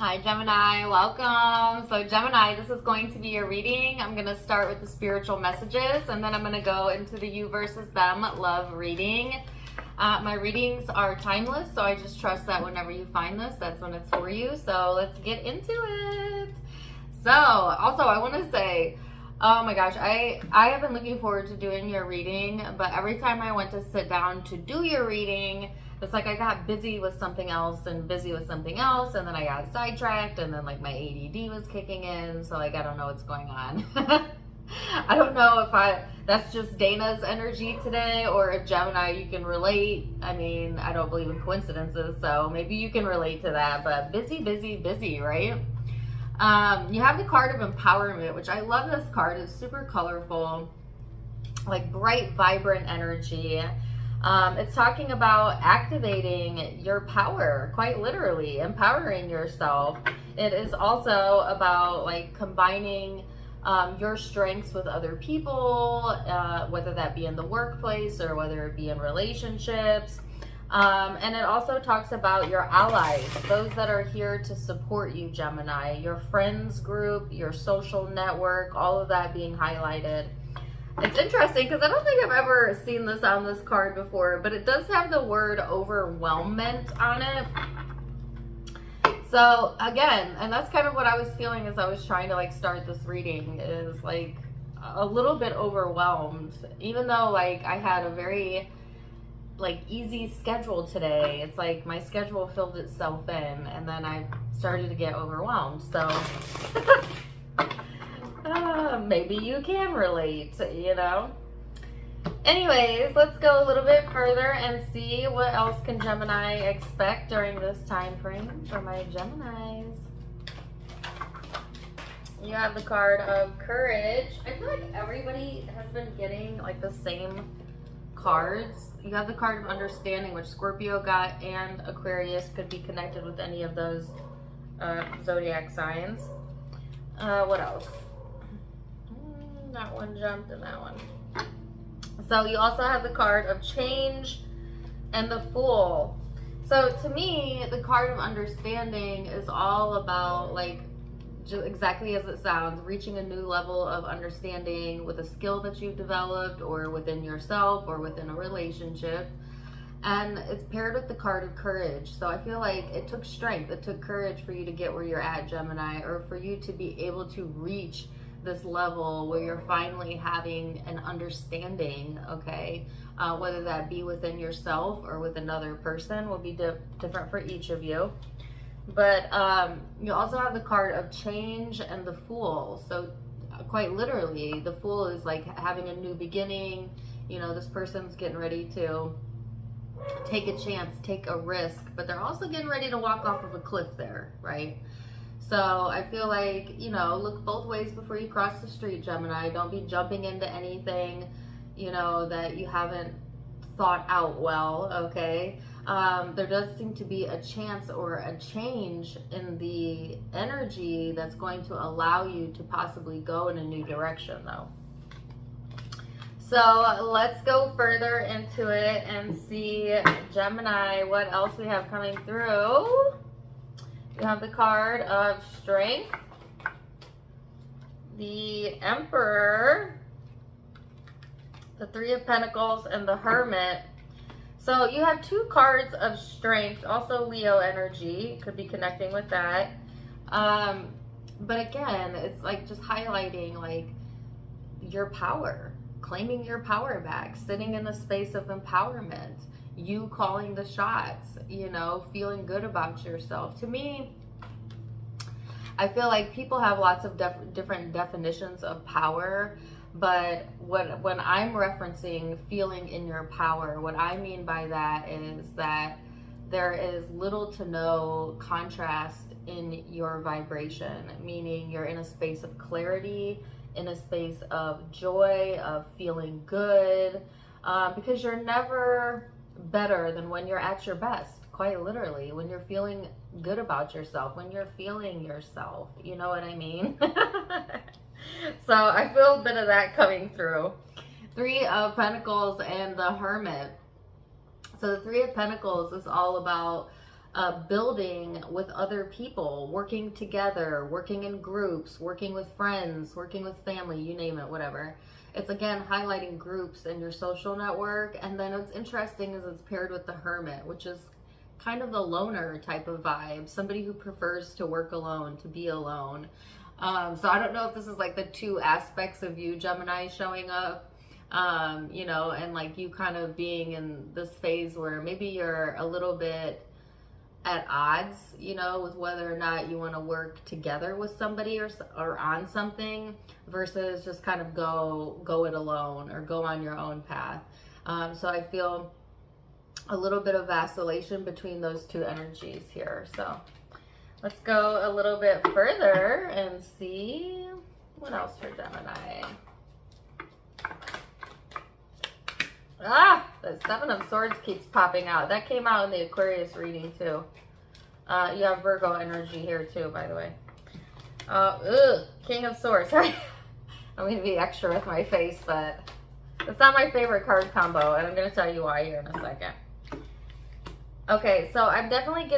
Hi Gemini, welcome. So Gemini, this is going to be your reading. I'm going to start with the spiritual messages and then I'm going to go into the you versus them love reading. My readings are timeless, so I just trust that whenever you find this, that's when it's for you. So let's get into it. So also I want to say, oh my gosh, I have been looking forward to doing your reading, but every time I went to sit down to do your reading, it's like I got busy with something else and busy with something else, and then I got sidetracked, and then like my ADD was kicking in, so like I don't know what's going on. I don't know if that's just Dana's energy today, or if Gemini, you can relate. I mean, I don't believe in coincidences, so maybe you can relate to that, but busy, busy, busy, right? You have the card of empowerment, which I love. This card is super colorful, like bright, vibrant energy. It's talking about activating your power, quite literally, empowering yourself. It is also about like combining your strengths with other people, whether that be in the workplace or whether it be in relationships. And it also talks about your allies, those that are here to support you, Gemini, your friends group, your social network, all of that being highlighted. It's interesting because I don't think I've ever seen this on this card before, but it does have the word overwhelmment on it. So again, and that's kind of what I was feeling as I was trying to like start this reading, is like a little bit overwhelmed, even though like I had a very like easy schedule today. It's like my schedule filled itself in and then I started to get overwhelmed. So maybe you can relate, you know. Anyways, let's go a little bit further and see what else can Gemini expect during this time frame for my Geminis. You have the card of courage. I feel like everybody has been getting like the same cards. You have the card of understanding, which Scorpio got, and Aquarius could be connected with any of those zodiac signs. What else? That one jumped and that one. So you also have the card of change and the Fool. So to me, the card of understanding is all about like just exactly as it sounds, reaching a new level of understanding with a skill that you've developed or within yourself or within a relationship. And it's paired with the card of courage. So I feel like it took strength, it took courage for you to get where you're at, Gemini, or for you to be able to reach this level where you're finally having an understanding, okay? Whether that be within yourself or with another person will be different for each of you. But you also have the card of change and the Fool. So quite literally, the Fool is like having a new beginning. You know, this person's getting ready to take a chance, take a risk, but they're also getting ready to walk off of a cliff there, right? So I feel like, you know, look both ways before you cross the street, Gemini. Don't be jumping into anything, you know, that you haven't thought out well, okay? There does seem to be a chance or a change in the energy that's going to allow you to possibly go in a new direction, though. So let's go further into it and see, Gemini, what else we have coming through. You have the card of strength, the Emperor, the Three of Pentacles, and the Hermit. So you have two cards of strength, also Leo energy, could be connecting with that. But again, it's like just highlighting like your power, claiming your power back, sitting in a space of empowerment, you calling the shots, you know, feeling good about yourself. To me, I feel like people have lots of different definitions of power, but when I'm referencing feeling in your power, what I mean by that is that there is little to no contrast in your vibration, meaning you're in a space of clarity, in a space of joy, of feeling good, because you're never better than when you're at your best, quite literally, when you're feeling good about yourself, when you're feeling yourself, you know what I mean? So I feel a bit of that coming through. Three of Pentacles and the Hermit. So the Three of Pentacles is all about building with other people, working together, working in groups, working with friends, working with family, you name it, whatever. It's again highlighting groups in your social network. And then what's interesting is it's paired with the Hermit, which is kind of the loner type of vibe, somebody who prefers to work alone, to be alone. So I don't know if this is like the two aspects of you, Gemini, showing up, you know, and like you kind of being in this phase where maybe you're a little bit at odds, you know, with whether or not you want to work together with somebody or on something versus just kind of go it alone or go on your own path. So I feel a little bit of vacillation between those two energies here. So let's go a little bit further and see what else for Gemini. The Seven of Swords keeps popping out. That came out in the Aquarius reading too. You have Virgo energy here too, by the way. King of Swords. Sorry. I'm going to be extra with my face, but it's not my favorite card combo, and I'm going to tell you why here in a second. Okay, so I'm definitely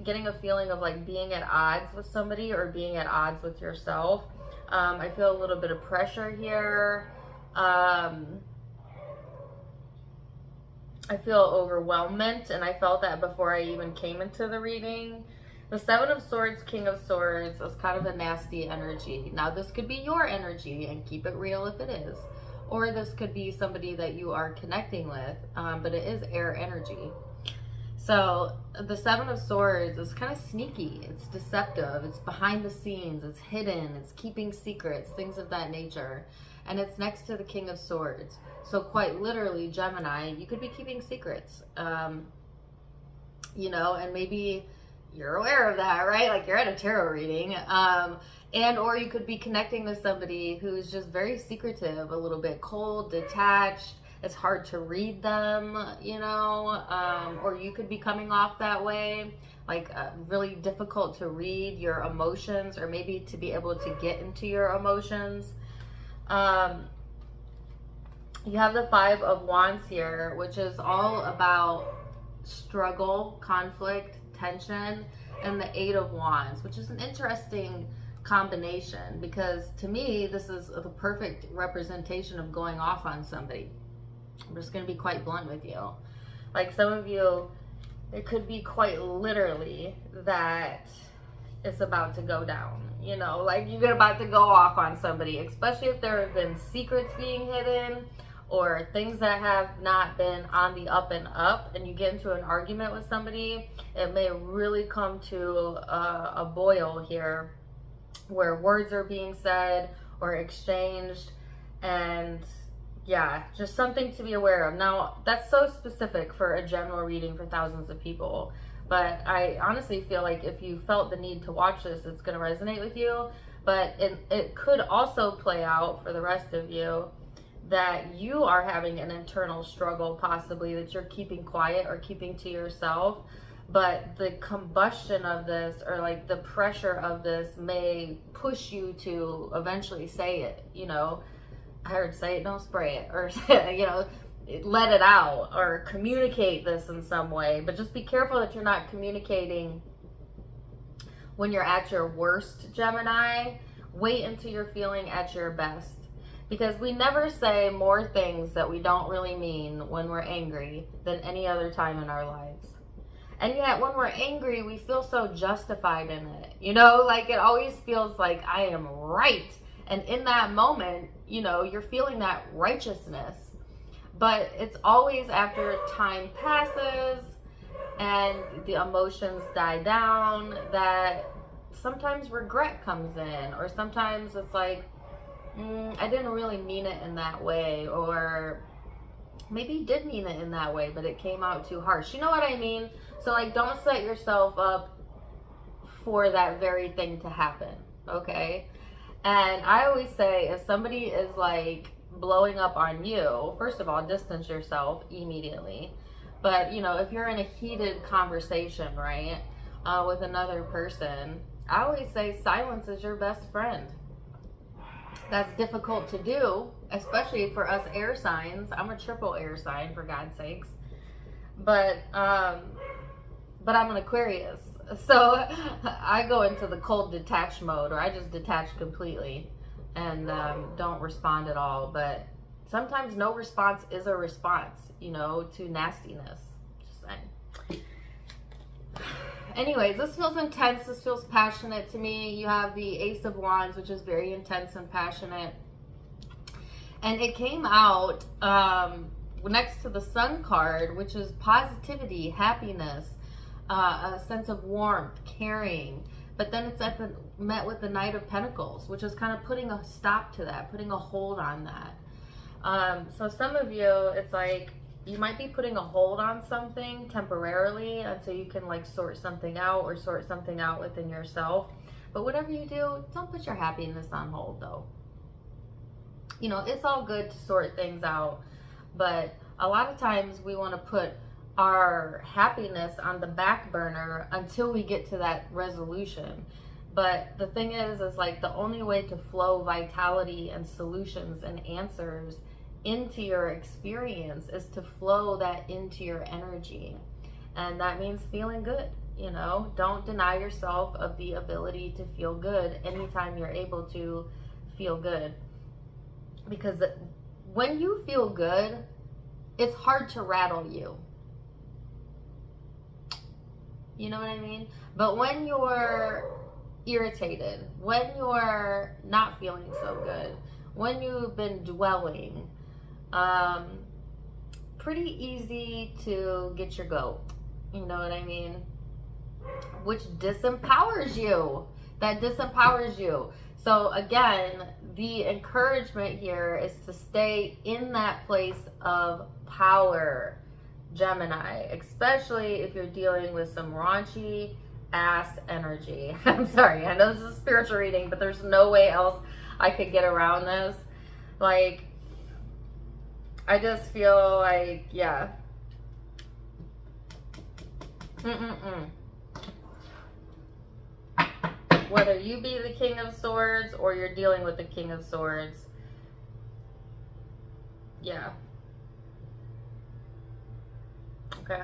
getting a feeling of like being at odds with somebody or being at odds with yourself. I feel a little bit of pressure here. I feel overwhelmed, and I felt that before I even came into the reading. The Seven of Swords, King of Swords is kind of a nasty energy. Now, this could be your energy, and keep it real if it is. Or this could be somebody that you are connecting with, but it is air energy. So the Seven of Swords is kind of sneaky. It's deceptive. It's behind the scenes. It's hidden. It's keeping secrets, things of that nature. And it's next to the King of Swords. So quite literally, Gemini, you could be keeping secrets, you know, and maybe you're aware of that, right? Like you're at a tarot reading, and or you could be connecting with somebody who's just very secretive, a little bit cold, detached. It's hard to read them, you know, or you could be coming off that way, like really difficult to read your emotions or maybe to be able to get into your emotions. You have the Five of Wands here, which is all about struggle, conflict, tension, and the Eight of Wands, which is an interesting combination because to me, this is the perfect representation of going off on somebody. I'm just going to be quite blunt with you. Like some of you, it could be quite literally that it's about to go down, you know, like you're about to go off on somebody, especially if there have been secrets being hidden or things that have not been on the up and up, and you get into an argument with somebody. It may really come to a boil here where words are being said or exchanged, and yeah, just something to be aware of. Now, that's so specific for a general reading for thousands of people, but I honestly feel like if you felt the need to watch this, it's going to resonate with you. But it could also play out for the rest of you that you are having an internal struggle, possibly that you're keeping quiet or keeping to yourself, but the combustion of this or like the pressure of this may push you to eventually say it, you know. I heard say it, don't spray it, or you know, let it out or communicate this in some way. But just be careful that you're not communicating when you're at your worst, Gemini. Wait until you're feeling at your best, because we never say more things that we don't really mean when we're angry than any other time in our lives. And yet when we're angry, we feel so justified in it, you know, like it always feels like I am right. And in that moment, you know, you're feeling that righteousness, but it's always after time passes and the emotions die down that sometimes regret comes in, or sometimes it's like, I didn't really mean it in that way, or maybe you did mean it in that way, but it came out too harsh. You know what I mean? So like, don't set yourself up for that very thing to happen, okay? And I always say, if somebody is like blowing up on you, first of all, distance yourself immediately. But, you know, if you're in a heated conversation, right, with another person, I always say silence is your best friend. That's difficult to do, especially for us air signs. I'm a triple air sign, for God's sakes. But but I'm an Aquarius. So I go into the cold detached mode, or I just detach completely and don't respond at all. But sometimes no response is a response, you know, to nastiness. Just saying. Anyways, this feels intense. This feels passionate to me. You have the Ace of Wands, which is very intense and passionate. And it came out next to the Sun card, which is positivity, happiness, a sense of warmth, caring. But then it's met with the Knight of Pentacles, which is kind of putting a stop to that, putting a hold on that. So some of you, it's like, you might be putting a hold on something temporarily until you can like sort something out or sort something out within yourself. But whatever you do, don't put your happiness on hold though. You know, it's all good to sort things out, but a lot of times we want to put our happiness on the back burner until we get to that resolution. But the thing is like the only way to flow vitality and solutions and answers into your experience is to flow that into your energy. And that means feeling good. You know, don't deny yourself of the ability to feel good anytime you're able to feel good. Because when you feel good, it's hard to rattle you. You know what I mean? But when you're irritated, when you're not feeling so good, when you've been dwelling, pretty easy to get your goat. You know what I mean? Which disempowers you. That disempowers you. So again, the encouragement here is to stay in that place of power, Gemini, especially if you're dealing with some raunchy ass energy. I'm sorry, I know this is a spiritual reading, but there's no way else I could get around this. Like, I just feel like, yeah. Whether you be the King of Swords or you're dealing with the King of Swords, yeah. Okay.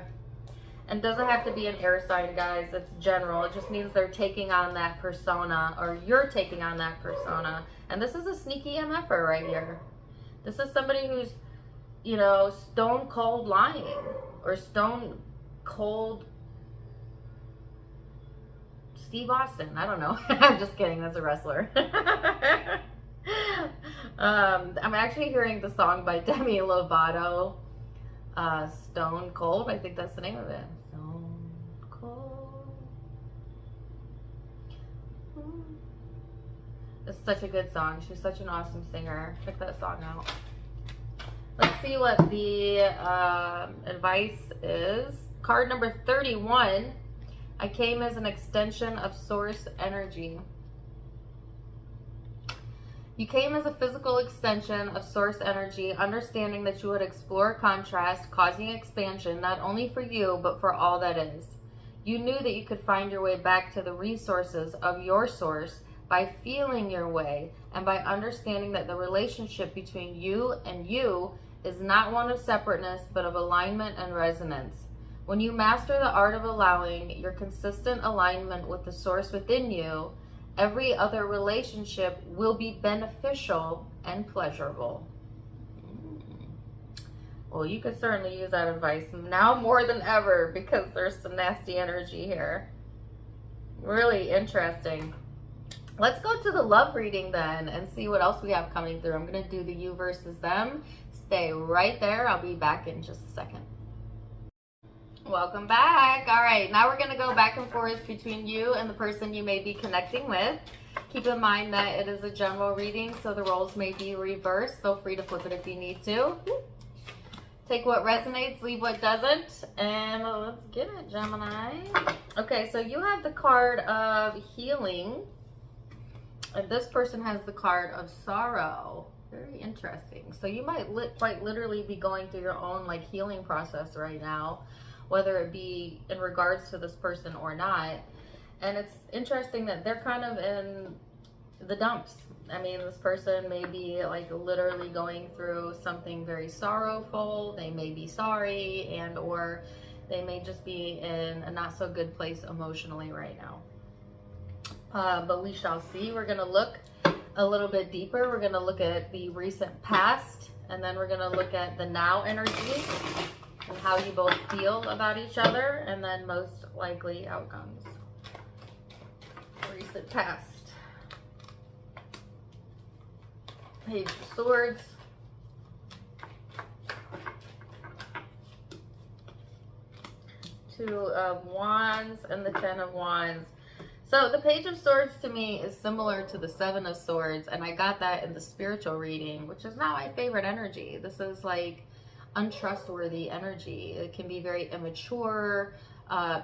And doesn't have to be an air sign, guys. It's general. It just means they're taking on that persona, or you're taking on that persona. And this is a sneaky MFer right here. This is somebody who's, you know, stone cold lying, or stone cold Steve Austin. I don't know. I'm just kidding. That's a wrestler. I'm actually hearing the song by Demi Lovato, Stone Cold. I think that's the name of it. Stone Cold. It's such a good song. She's such an awesome singer. Check that song out. Let's see what the advice is. Card number 31. I came as an extension of source energy. You came as a physical extension of source energy, understanding that you would explore contrast, causing expansion, not only for you, but for all that is. You knew that you could find your way back to the resources of your source by feeling your way and by understanding that the relationship between you and you is not one of separateness, but of alignment and resonance. When you master the art of allowing your consistent alignment with the source within you, every other relationship will be beneficial and pleasurable. Well, you could certainly use that advice now more than ever, because there's some nasty energy here. Really interesting. Let's go to the love reading then and see what else we have coming through. I'm going to do the you versus them. Stay right there. I'll be back in just a second. Welcome back. All right, now we're going to go back and forth between you and the person you may be connecting with. Keep in mind that it is a general reading, so the roles may be reversed. Feel free to flip it if you need to. Take what resonates, leave what doesn't, and let's get it, Gemini. Okay, so you have the card of healing, and this person has the card of sorrow. Very interesting. So you might quite literally be going through your own like healing process right now, whether it be in regards to this person or not. And it's interesting that they're kind of in the dumps. I mean, this person may be like literally going through something very sorrowful. They may be sorry, and or They may just be in a not so good place emotionally right now. But we shall see. We're going to look a little bit deeper. We're going to look at the recent past, and then we're going to look at the now energy and how you both feel about each other, and then most likely outcomes. Recent past. Page of Swords. Two of Wands and the Ten of Wands. So the Page of Swords to me is similar to the Seven of Swords, and I got that in the spiritual reading, which is not my favorite energy. This is like untrustworthy energy. It can be very immature,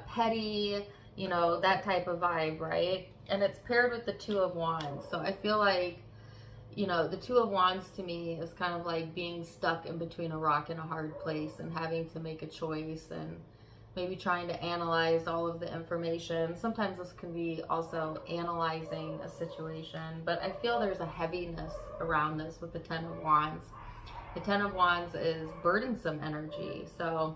petty, you know, that type of vibe, right? And it's paired with the Two of Wands. So I feel like, you know, the Two of Wands to me is kind of like being stuck in between a rock and a hard place and having to make a choice and maybe trying to analyze all of the information. Sometimes this can be also analyzing a situation, but I feel there's a heaviness around this with the Ten of Wands. The Ten of Wands is burdensome energy. So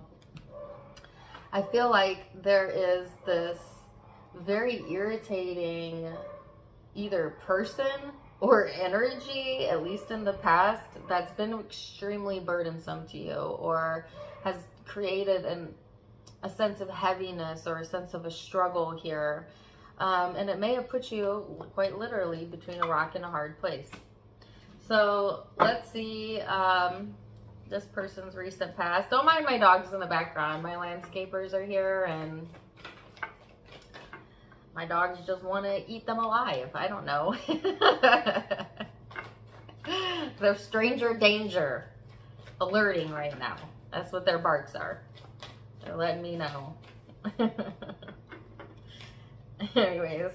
I feel like there is this very irritating either person or energy, at least in the past, that's been extremely burdensome to you or has created a sense of heaviness or a sense of a struggle here. And it may have put you quite literally between a rock and a hard place. So let's see this person's recent past. Don't mind my dogs in the background. My landscapers are here and my dogs just want to eat them alive. I don't know. They're stranger danger alerting right now. That's what their barks are. They're letting me know. Anyways,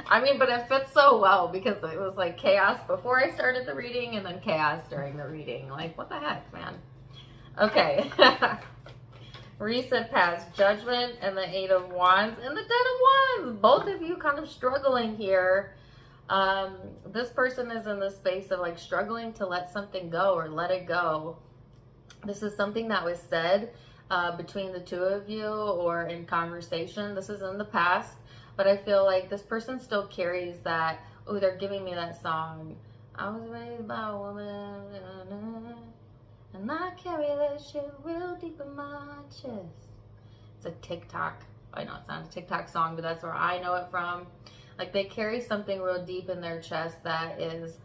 I mean, but it fits so well because it was like chaos before I started the reading and then chaos during the reading. Like, what the heck, man? Okay. Recent past, Judgment and the Eight of Wands and the Ten of Wands. Both of you kind of struggling here. This person is in the space of like struggling to let something go or let it go. This is something that was said between the two of you or in conversation. This is in the past, but I feel like this person still carries that. Oh, they're giving me that song. I was raised by a woman, and I carry that shit real deep in my chest. It's a TikTok. I know it's not a TikTok song, but that's where I know it from. Like they carry something real deep in their chest that is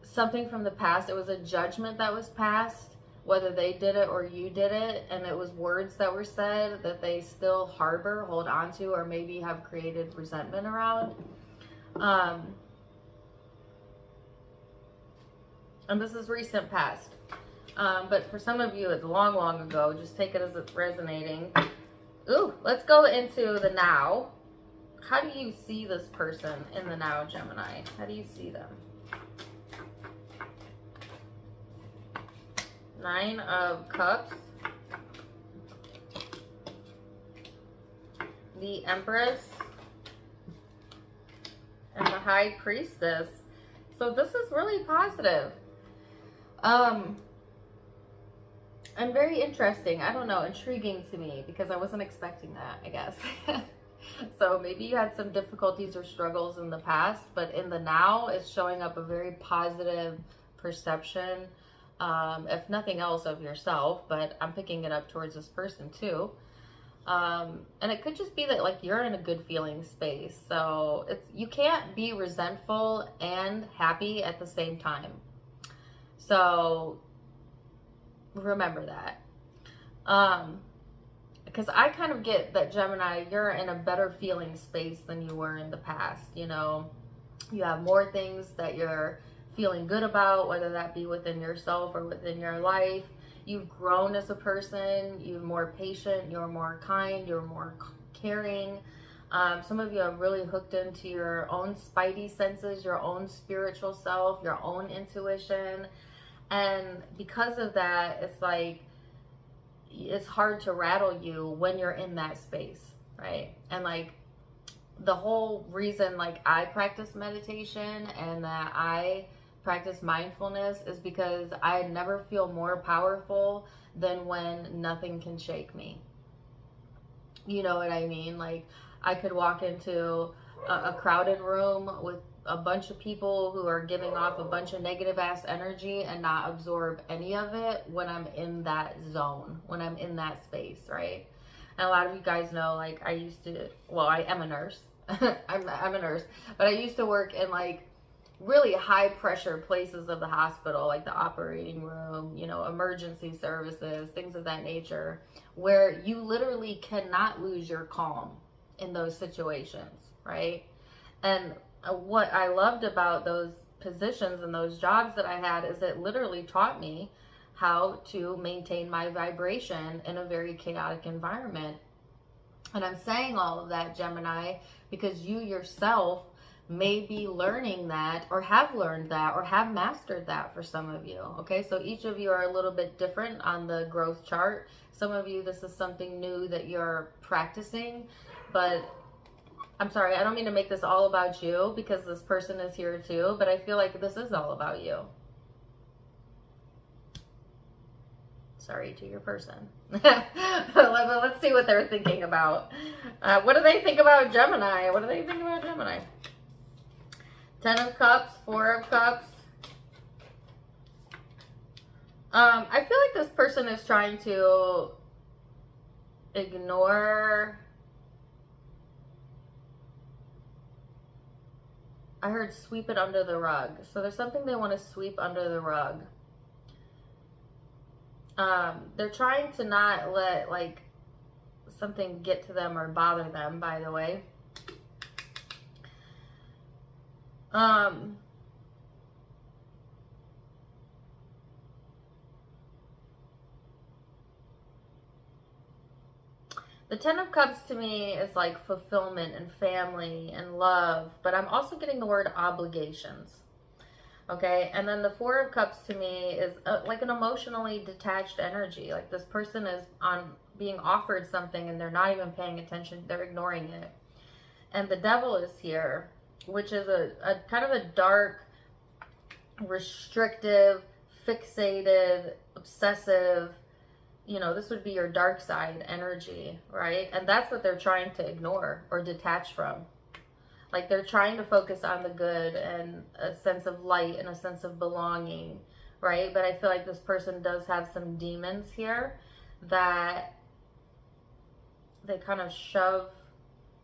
something from the past. It was a judgment that was passed, whether they did it or you did it, and it was words that were said that they still harbor, hold on to, or maybe have created resentment around. And this is recent past. But for some of you, it's long, long ago. Just take it as it's resonating. Ooh, let's go into the now. How do you see this person in the now, Gemini? How do you see them? Nine of Cups, the Empress, and the High Priestess. So this is really positive. And very interesting. I don't know, intriguing to me because I wasn't expecting that, I guess. So maybe you had some difficulties or struggles in the past, but in the now, it's showing up a very positive perception. If nothing else of yourself, but I'm picking it up towards this person too. And it could just be that like you're in a good feeling space. So you can't be resentful and happy at the same time. So remember that. Because I kind of get that, Gemini, you're in a better feeling space than you were in the past. You know, you have more things that you're feeling good about, whether that be within yourself or within your life. You've grown as a person. You're more patient. You're more kind. You're more caring. Some of you have really hooked into your own spidey senses, your own spiritual self, your own intuition. And because of that, it's like, it's hard to rattle you when you're in that space, right? And like the whole reason like I practice meditation and that I practice mindfulness is because I never feel more powerful than when nothing can shake me. You know what I mean? Like, I could walk into a crowded room with a bunch of people who are giving off a bunch of negative ass energy and not absorb any of it when I'm in that zone, when I'm in that space, right? And a lot of you guys know, like, I used to, well, I am a nurse. I'm a nurse, but I used to work in like really high pressure places of the hospital, like the operating room, you know, emergency services, things of that nature, where you literally cannot lose your calm in those situations, right? And what I loved about those positions and those jobs that I had is it literally taught me how to maintain my vibration in a very chaotic environment. And I'm saying all of that, Gemini, because you yourself may be learning that, or have learned that, or have mastered that for some of you. Okay, so each of you are a little bit different on the growth chart. Some of you, this is something new that you're practicing, but I'm sorry, I don't mean to make this all about you, because this person is here too, but I feel like this is all about you. Sorry to your person. Let's see what they're thinking about. What do they think about Gemini? What do they think about Gemini? 10 of Cups, 4 of Cups. I feel like this person is trying to ignore. I heard sweep it under the rug. So there's something they want to sweep under the rug. They're trying to not let like something get to them or bother them, by the way. The 10 of Cups to me is like fulfillment and family and love, but I'm also getting the word obligations. Okay, and then the 4 of Cups to me is like an emotionally detached energy. Like this person is being offered something and they're not even paying attention. They're ignoring it. And the Devil is here, which is a kind of a dark, restrictive, fixated, obsessive, you know, this would be your dark side energy, right? And that's what they're trying to ignore or detach from. Like they're trying to focus on the good and a sense of light and a sense of belonging, right? But I feel like this person does have some demons here that they kind of shove,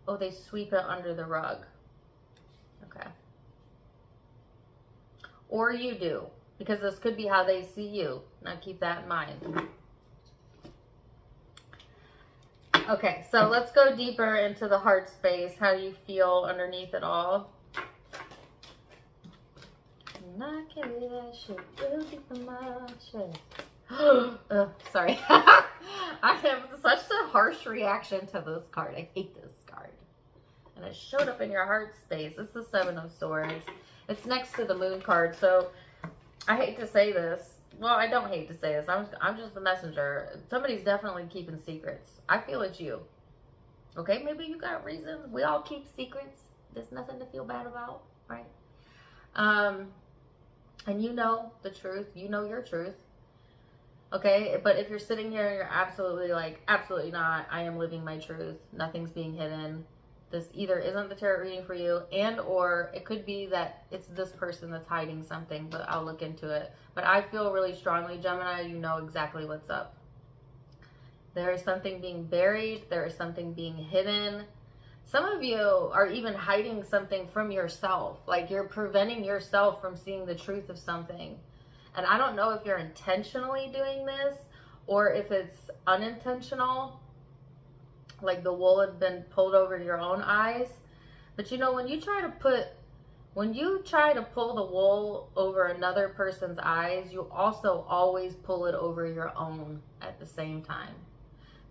oh, they sweep it under the rug. Okay. Or you do, because this could be how they see you. Now keep that in mind. Okay, so let's go deeper into the heart space. How do you feel underneath it all? And I carry that shit real deep in my chest. Sorry. I have such a harsh reaction to this card. I hate this card. And it showed up in your heart space. It's the 7 of Swords. It's next to the Moon card. So I hate to say this. Well, I don't hate to say this. I'm just the messenger. Somebody's definitely keeping secrets. I feel it's you. Okay, maybe you got reasons. We all keep secrets. There's nothing to feel bad about, right? And you know the truth. You know your truth. Okay, but if you're sitting here and you're absolutely like, absolutely not, I am living my truth. Nothing's being hidden. This either isn't the tarot reading for you, and or it could be that it's this person that's hiding something, but I'll look into it. But I feel really strongly, Gemini, you know exactly what's up. There is something being buried. There is something being hidden. Some of you are even hiding something from yourself. Like you're preventing yourself from seeing the truth of something. And I don't know if you're intentionally doing this or if it's unintentional. Like the wool had been pulled over your own eyes. But you know, when you try to pull the wool over another person's eyes, you also always pull it over your own at the same time.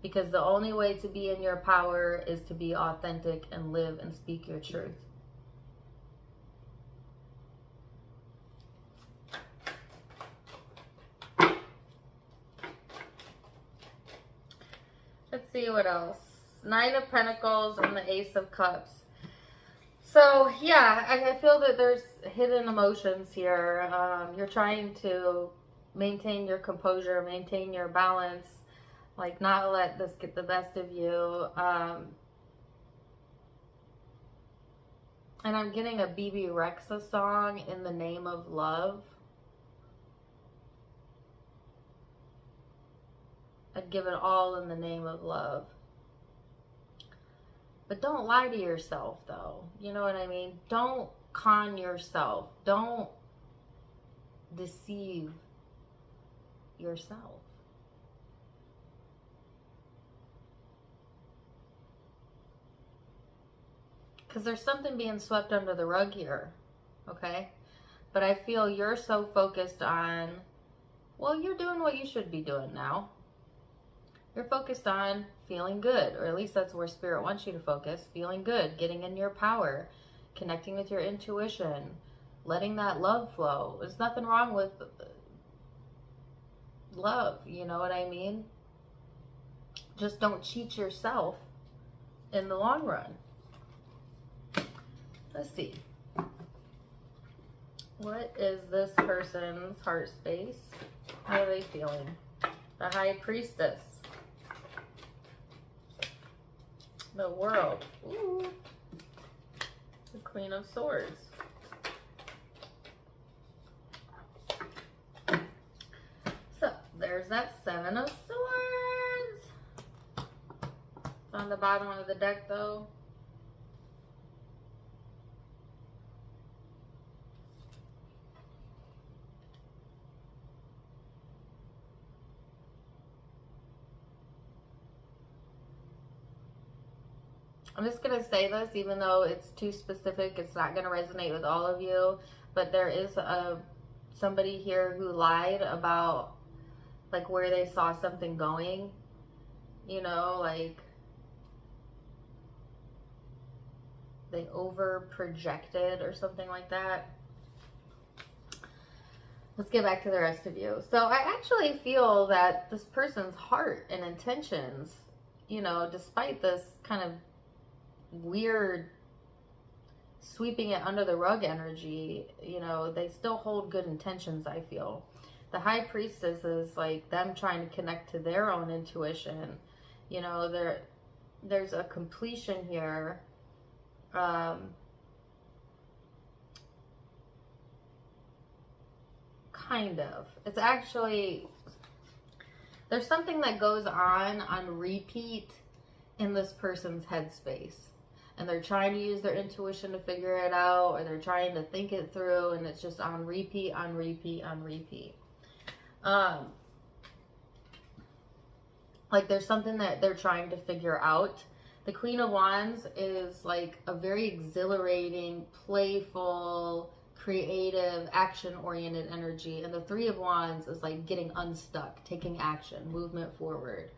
Because the only way to be in your power is to be authentic and live and speak your truth. Let's see what else. 9 of Pentacles and the Ace of Cups. So yeah, I feel that there's hidden emotions here. You're trying to maintain your composure, maintain your balance, like not let this get the best of you. And I'm getting a BB Rexa song, In the Name of Love. I'd give it all in the name of love. But don't lie to yourself, though. You know what I mean? Don't con yourself. Don't deceive yourself. Because there's something being swept under the rug here, okay? But I feel you're so focused on, well, you're doing what you should be doing now. You're focused on feeling good, or at least that's where Spirit wants you to focus. Feeling good, getting in your power, connecting with your intuition, letting that love flow. There's nothing wrong with love, you know what I mean? Just don't cheat yourself in the long run. Let's see. What is this person's heart space? How are they feeling? The High Priestess. The World. Ooh. The Queen of Swords. So, there's that Seven of Swords. It's on the bottom of the deck, though. I'm just going to say this, even though it's too specific, it's not going to resonate with all of you, but there is somebody here who lied about, like, where they saw something going, you know, like, they over projected or something like that. Let's get back to the rest of you. So I actually feel that this person's heart and intentions, you know, despite this kind of weird sweeping it under the rug energy, you know, they still hold good intentions, I feel. The High Priestess is like them trying to connect to their own intuition. You know, there's a completion here. Kind of. It's actually, there's something that goes on repeat in this person's headspace. And they're trying to use their intuition to figure it out, or they're trying to think it through, and it's just on repeat, on repeat, on repeat. Like there's something that they're trying to figure out. The Queen of Wands is like a very exhilarating, playful, creative, action-oriented energy. And the Three of Wands is like getting unstuck, taking action, movement forward.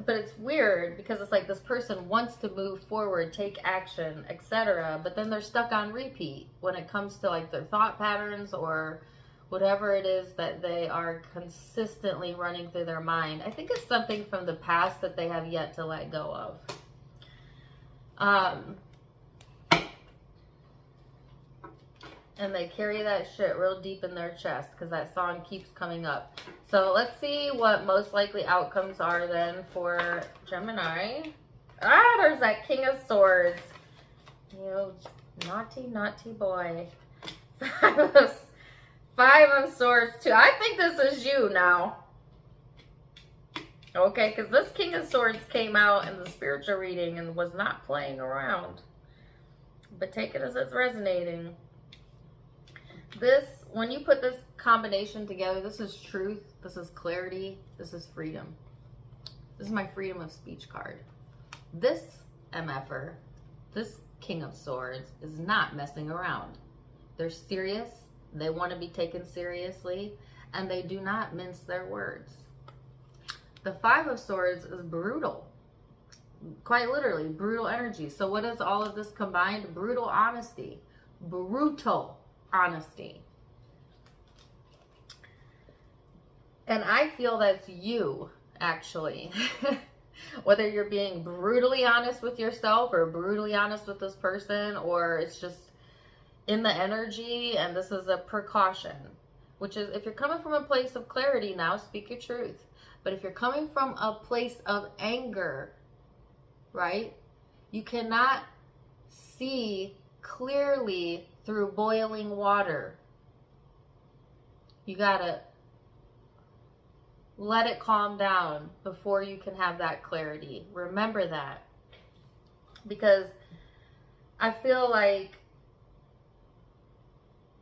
But it's weird because it's like this person wants to move forward, take action, etc. But then they're stuck on repeat when it comes to like their thought patterns or whatever it is that they are consistently running through their mind. I think it's something from the past that they have yet to let go of. And they carry that shit real deep in their chest because that song keeps coming up. So let's see what most likely outcomes are then for Gemini. Ah, there's that King of Swords. You naughty, naughty boy. Five of Swords too. I think this is you now. Okay, because this King of Swords came out in the spiritual reading and was not playing around. But take it as it's resonating. This, when you put this combination together, this is truth, this is clarity, this is freedom. This is my freedom of speech card. This MFer, this King of Swords, is not messing around. They're serious, they want to be taken seriously, and they do not mince their words. The Five of Swords is brutal. Quite literally, brutal energy. So what is all of this combined? Brutal honesty. Brutal honesty. And I feel that's you, actually. Whether you're being brutally honest with yourself or brutally honest with this person, or it's just in the energy, and this is a precaution, which is if you're coming from a place of clarity now, speak your truth. But if you're coming from a place of anger, right, you cannot see clearly through boiling water. You gotta let it calm down before you can have that clarity. Remember that. Because I feel like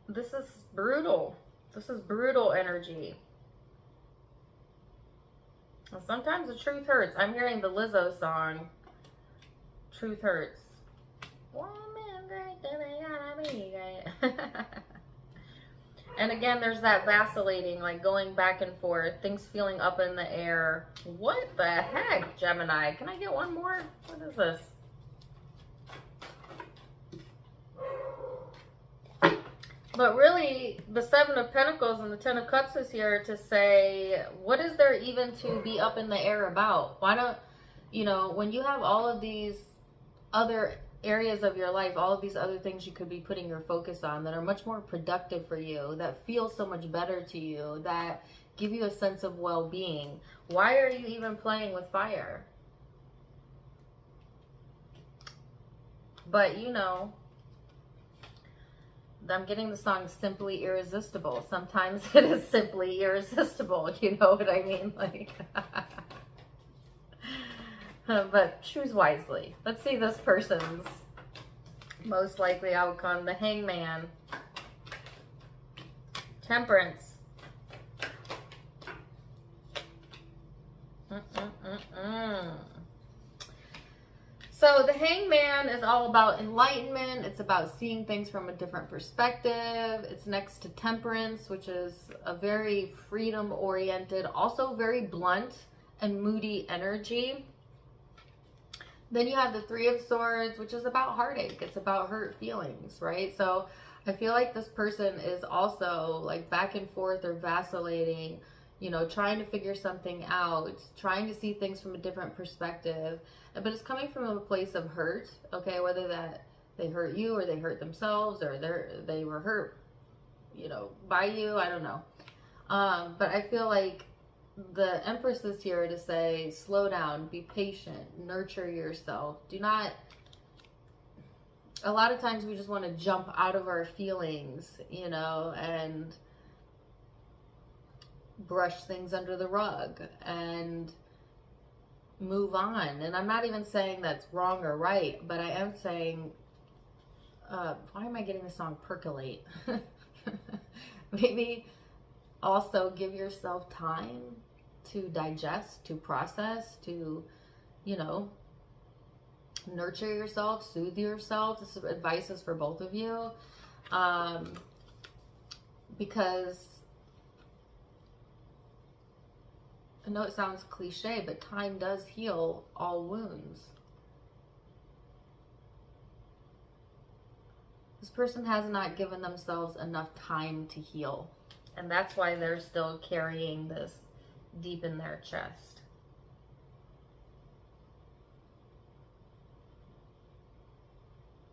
this is brutal. This is brutal energy. And sometimes the truth hurts. I'm hearing the Lizzo song, Truth Hurts. And again, there's that vacillating, like going back and forth, things feeling up in the air. What the heck, Gemini? Can I get one more? What is this? But really, the Seven of Pentacles and the Ten of Cups is here to say, what is there even to be up in the air about? Why don't, you know, when you have all of these other areas of your life, all of these other things you could be putting your focus on that are much more productive for you, that feel so much better to you, that give you a sense of well-being, why are you even playing with fire? But you know, I'm getting the song Simply Irresistible. Sometimes it is simply irresistible, you know what I mean? Like but choose wisely. Let's see this person's most likely outcome. The Hangman. Temperance. So the Hangman is all about enlightenment. It's about seeing things from a different perspective. It's next to Temperance, which is a very freedom-oriented, also very blunt and moody energy. Then you have the Three of Swords, which is about heartache. It's about hurt feelings, right? So I feel like this person is also like back and forth or vacillating, you know, trying to figure something out, trying to see things from a different perspective. But it's coming from a place of hurt, okay? Whether that they hurt you or they hurt themselves or they were hurt, you know, by you, I don't know. But I feel like the Empress is here to say, slow down, be patient, nurture yourself. Do not, a lot of times we just want to jump out of our feelings, you know, and brush things under the rug and move on. And I'm not even saying that's wrong or right, but I am saying, why am I getting the song Percolate? Maybe also give yourself time to digest, to process, to, you know, nurture yourself, soothe yourself. This advice is for both of you. Because I know it sounds cliche, but time does heal all wounds. This person has not given themselves enough time to heal. And that's why they're still carrying this deep in their chest.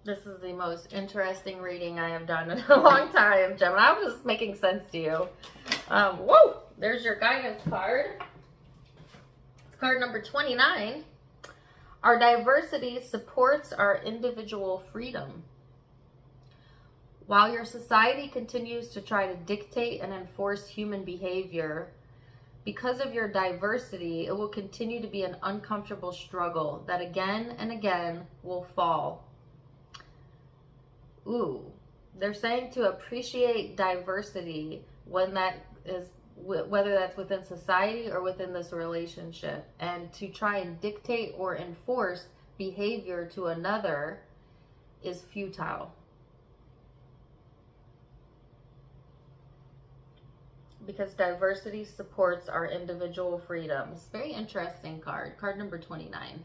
This is the most interesting reading I have done in a long time, Gemini. I was making sense to you. Whoa! There's your guidance card. It's card number 29. Our diversity supports our individual freedom. While your society continues to try to dictate and enforce human behavior, because of your diversity, it will continue to be an uncomfortable struggle that again and again will fall. Ooh, they're saying to appreciate diversity when that is, whether that's within society or within this relationship, and to try and dictate or enforce behavior to another is futile. Because diversity supports our individual freedoms. Very interesting card. Card number 29.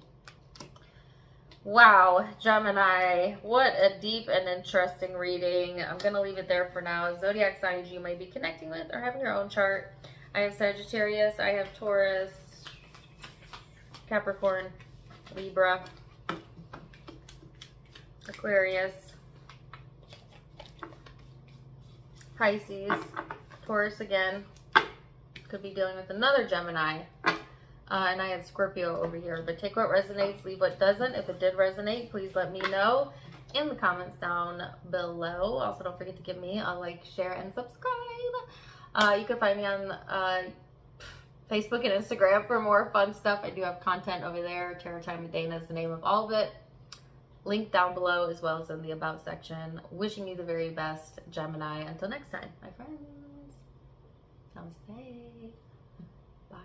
Wow, Gemini. What a deep and interesting reading. I'm going to leave it there for now. Zodiac signs you might be connecting with or having your own chart. I have Sagittarius. I have Taurus, Capricorn, Libra, Aquarius, Pisces, Taurus again. Could be dealing with another Gemini. And I had Scorpio over here. But take what resonates, leave what doesn't. If it did resonate, please let me know in the comments down below. Also, don't forget to give me a like, share, and subscribe. You can find me on Facebook and Instagram for more fun stuff. I do have content over there. Tarot Time with Dana is the name of all of it. Link down below as well as in the About section. Wishing you the very best, Gemini. Until next time, my friends. Namaste. Bye.